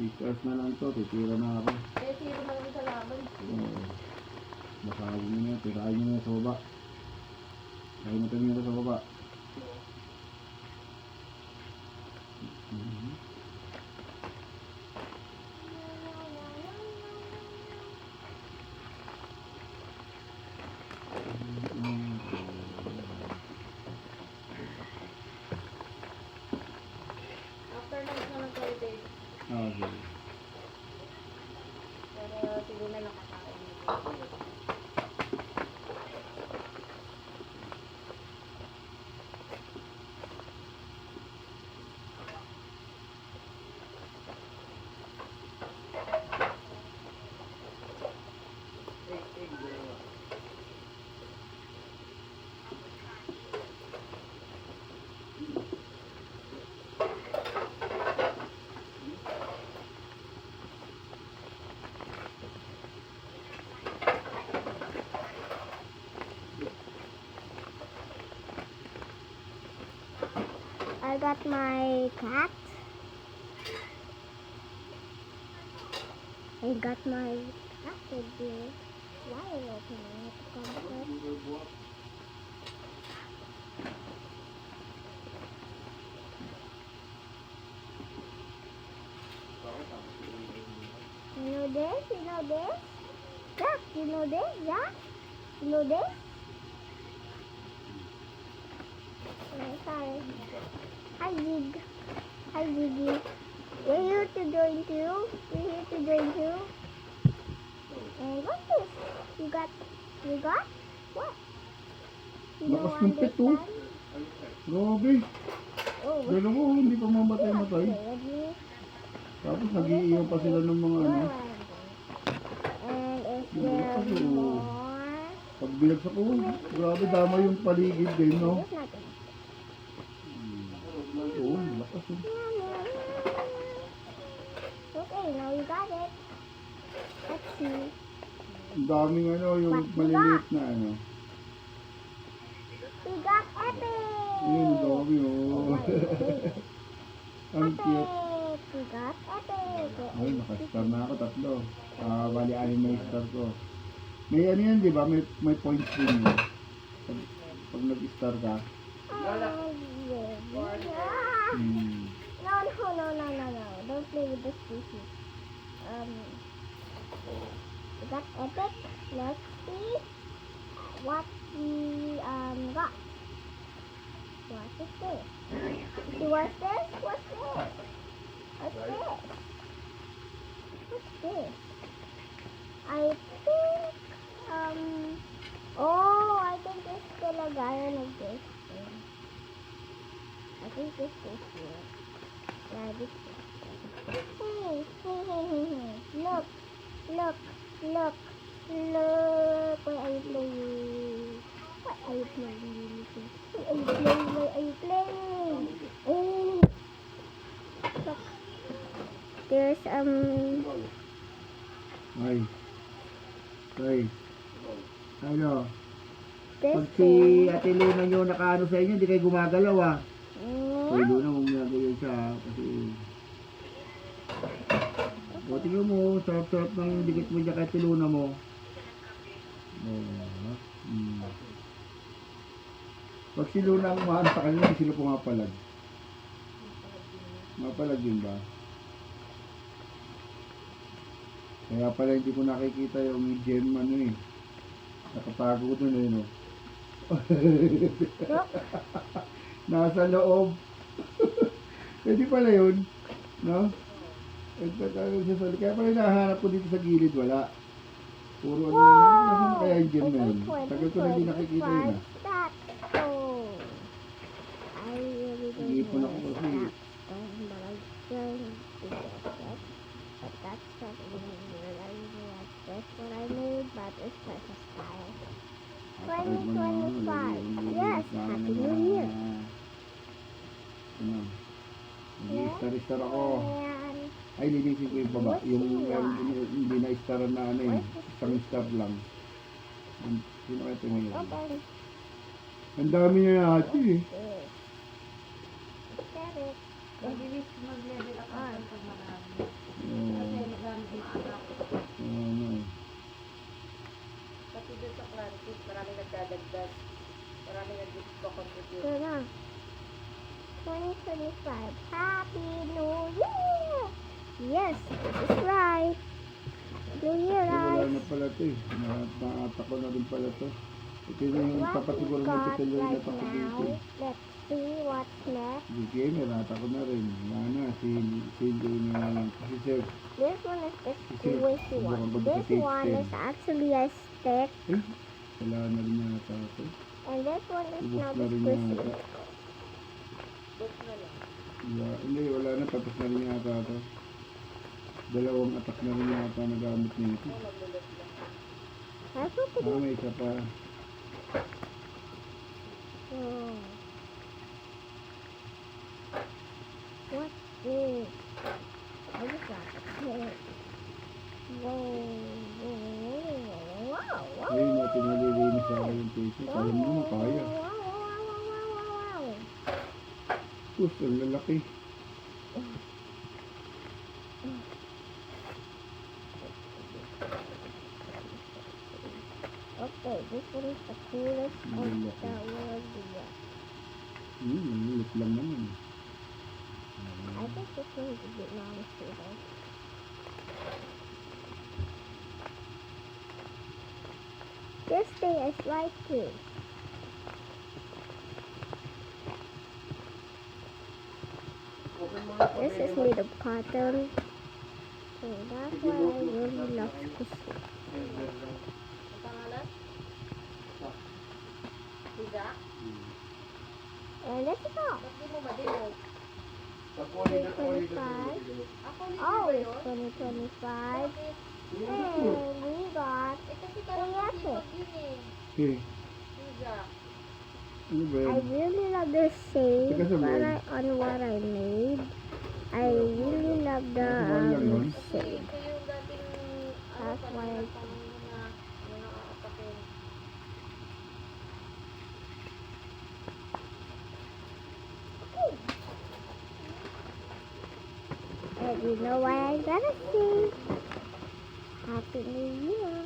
6 hours na lang to, titira na ako. Eh, sino man ang sa laban? Basagin nyo na, tirahin nyo na sa baba. Tirahin natin nyo sa baba. After lunch na lang kayo, babe. Okay. Pero siguro na nakakain. I got my cat. I got my cat with the wire opening it. You know this? You know this? Jack, you know this? Jack? You know this? Oh, sorry. Hi, Zig. Hi, Ziggy. You're here to join too? You're here to join too? And what's this? You got? What? You don't Lakas ng pet, oh. understand? Grabe. Oh, Dalawa, hindi pa mamatay-matay. ready? Tapos nag-iiyaw pa sila ng mga ano. And is Yung there lakas, oh. more? Pag binagsak ko, grabe dama yung paligid din, no? There's nothing. Oo, lakas eh. Okay, now you got it. Let's see. Ang daming ano, yung maliliit na ano. We got epic. Ayun, ang dami oh. Ang cute. Epic. We got epic. Ay, naka-star na ako, tatlo. Bali, anim na yung star ko. May ano yan, di ba? May points din yun. Pag nag-star ka. Hmm. No. Don't play with the species. We got epic. Let's see what we got. What is this? See what's this? What's this? What's this? What's this? I think I think this is the lagayan of this thing. I think this is here. Yeah, this is. Hey. Look. What are you playing? What are you playing? What are you playing? Oh. Look. There's Ay. Ano? this Pag si thing. Ate Luna nyo nakaano sa inyo, hindi kayo gumagalaw ah. Hmm? Ay, Luna, huwag gagawin siya kasi... O, tingnan mo, sarap-sarap ng dikit mo dyan kay Ate Luna mo. Pag si Luna ang umahan sa kanya, hindi sila pumapalag. Mapalag yun ba? Kaya pala hindi ko nakikita yung gem ano eh. Nakatago dun eh, no? Nasa loob. Pwede pala yun, no? Kaya pala nahanap ko dito sa gilid, wala. Puro ano yun. Nasaan kaya yung gem na yun? Tagal ko na hindi nakikita yun ah. I really don't Nag-iipon know ako what's kasi. that stone, but I don't think that's it. But that's not really what I really like. That's what I made, but it's such a style. 2025. Yes, Happy New Year. Ano? Nag-star ako. And Ay, linisin ko yung baba. Yung hindi na-staran na ano eh. Isang star lang. Sino kaya ito ngayon? open Ang dami niya ate eh. this. Get it. Mabilis mag-level up ang pag marami. 2025. Happy New Year! Yes, this is right. New Year, Wala guys. na pala ito eh. Nakata ko na rin pala ito. Ito yung What tapat we siguro ng got pituloy na right tapat now. dito. Let's see what's next. Di gamer, nata ko na rin. Wala na, si Sir. This one is the Kasi, squishy subukan one. ko This sa tape one pen. is actually a stick. Eh, wala na rin yata ito. And this one is Ubus not na rin squishy. yata. Book na lang. Hindi, wala na. Tapos na rin yata ito. Dalawang atak na rin yata nagamit nito. Ako naglulot lang. That's what it is. May isa pa. Oh. What is? I just got the pig. Whoa, wow, wow. Ayun natin nalilinis ako yung face. Kaya mo naman kaya. Wow. Pus, ang lalaki. Okay, this one is the coolest of the world. Malulit lang naman. I think this one is a bit long too, though. This thing is right too. This is made of cotton. So that's why I really love this. Ang pangalan? Higa? And this is all. Ba't di mo madinog? 2025. Ako libre Oh, ba it's yun? 2025. Bakit? And we got. Eh kasi parang Yes, masipag yun eh. Okay. Higa. Ano ba I yun? really love the shape Teka, sabihin. on what I made. I really love the Ano lang yun? Kasi shape. ito yung dating That's why I- pang mga nakakapakin. And you know what I gotta say? Happy New Year.